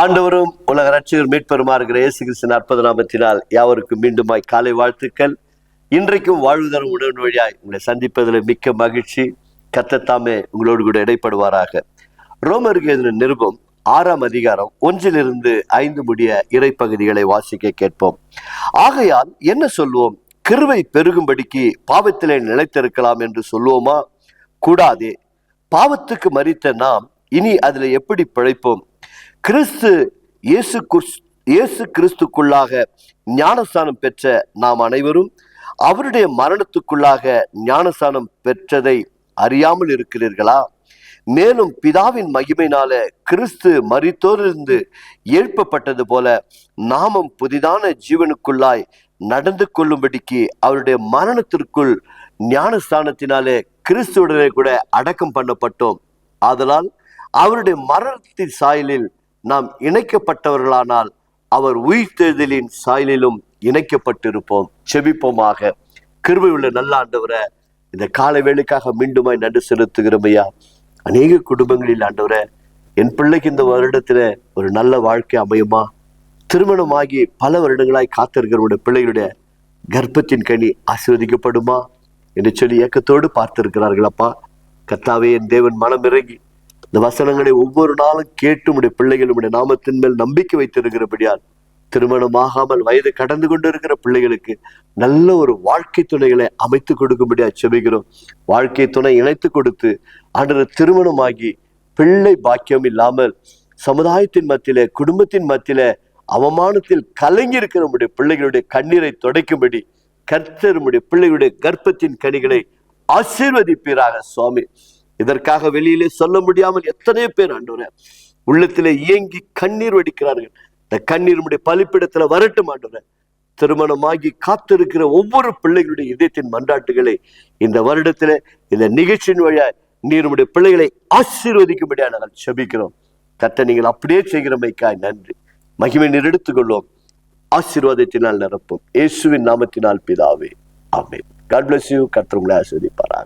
ஆண்டவரும் உலக ரட்சகர் மீட்பெருமா இருக்கிற இயேசு கிறிஸ்துவின் அற்புத நாமத்தினால் யாவருக்கும் மீண்டுமாய் காலை வாழ்த்துக்கள். இன்றைக்கும் வாழ்வு தரும் உணர்வு வழியாய் உங்களை சந்திப்பதில் மிக்க மகிழ்ச்சி. கர்த்தர் உங்களோடு கூட இடைப்படுவாராக. ரோமருக்கு எழுதின நிருபம் 6ஆம் அதிகாரம் 1-5 முடிய இறைப்பகுதிகளை வாசிக்க கேட்போம். ஆகையால் என்ன சொல்வோம்? கிருபை பெருகும்படிக்கு பாவத்திலே நிலைத்திருக்கலாம் என்று சொல்லுவோமா? கூடாதே. பாவத்துக்கு மரித்த நாம் இனி அதில் எப்படி பிழைப்போம்? இயேசு கிறிஸ்துக்குள்ளாக ஞானஸ்தானம் பெற்ற நாம் அனைவரும் அவருடைய மரணத்துக்குள்ளாக ஞானஸ்தானம் பெற்றதை அறியாமல் இருக்கிறீர்களா? மேலும் பிதாவின் மகிமையினால கிறிஸ்து மரித்தோரிலிருந்து எழுப்பப்பட்டது போல நாமும் புதிதான ஜீவனுக்குள்ளாய் நடந்து கொள்ளும்படிக்கு அவருடைய மரணத்திற்குள் ஞானஸ்தானத்தினாலே கிறிஸ்துவுடனே கூட அடக்கம் பண்ணப்பட்டோம். ஆதலால் அவருடைய மரணத்தின் சாயலில் நாம் இணைக்கப்பட்டவர்களானால் அவர் உயிர்த்தெழுதலின் சாயலிலும் இணைக்கப்பட்டிருப்போம். செபிப்போமாக. கிருபை உள்ள நல்ல ஆண்டவரை, இந்த காலை வேளைக்காக மீண்டுமாய் நன்றி செலுத்துகிறோம் ஐயா. அநேக குடும்பங்களில் ஆண்டவரை, என் பிள்ளைக்கு இந்த வருடத்துல ஒரு நல்ல வாழ்க்கை அமையுமா, திருமணமாகி பல வருடங்களாய் காத்திருக்கிற பிள்ளைகளுடைய கர்ப்பத்தின் கனி ஆசீர்வதிக்கப்படுமா என்று சொல்லி ஏக்கத்தோடு பார்த்திருக்கிறார்களப்பா. கர்த்தாவே, என் தேவன் மனம் இறங்கி இந்த வசனங்களை ஒவ்வொரு நாளும் கேட்டு உடைய பிள்ளைகளுடைய நாமத்தின் மேல் நம்பிக்கை வைத்திருக்கிறபடியால் திருமணமாகாமல் வயது கடந்து கொண்டு இருக்கிற பிள்ளைகளுக்கு நல்ல ஒரு வாழ்க்கை துணைகளை அமைத்து கொடுக்கும்படியா செபிக்கிறோம். வாழ்க்கை துணை இணைத்து கொடுத்து ஆண்டவர் திருமணமாகி பிள்ளை பாக்கியம் இல்லாமல் சமுதாயத்தின் மத்தியில, குடும்பத்தின் மத்தியில அவமானத்தில் கலங்கி இருக்கிற நம்முடைய பிள்ளைகளுடைய கண்ணீரை துடைக்கும்படி கர்த்தர் நம்முடைய பிள்ளைகளுடைய கர்ப்பத்தின் கனிகளை ஆசீர்வதிப்பீராக சுவாமி. இதற்காக வெளியிலே சொல்ல முடியாமல் எத்தனையோ பேர் ஆண்டவரே உள்ளத்திலே இயங்கி கண்ணீர் வடிக்கிறார்கள். இந்த கண்ணீர் நம்முடைய பலிப்பிடத்துல வரட்டும் ஆண்டவரே. திருமணமாகி காத்திருக்கிற ஒவ்வொரு பிள்ளைகளுடைய இதயத்தின் மன்றாட்டுகளை இந்த வருடத்துல இந்த நிகழ்ச்சியின் வழியா நீர் நம்முடைய பிள்ளைகளை ஆசீர்வதிக்கும்படியா நாங்கள் செபிக்கிறோம். கர்த்தர், நீங்கள் அப்படியே செய்கிறமைக்காய் நன்றி. மகிமை நீர் எடுத்துக்கொள்வோம். ஆசீர்வாதத்தினால் நிரப்பும். இயேசுவின் நாமத்தினால் பிதாவே, ஆமென். God bless you. கர்த்தர் உங்களை ஆசீர்வதிப்பாராக.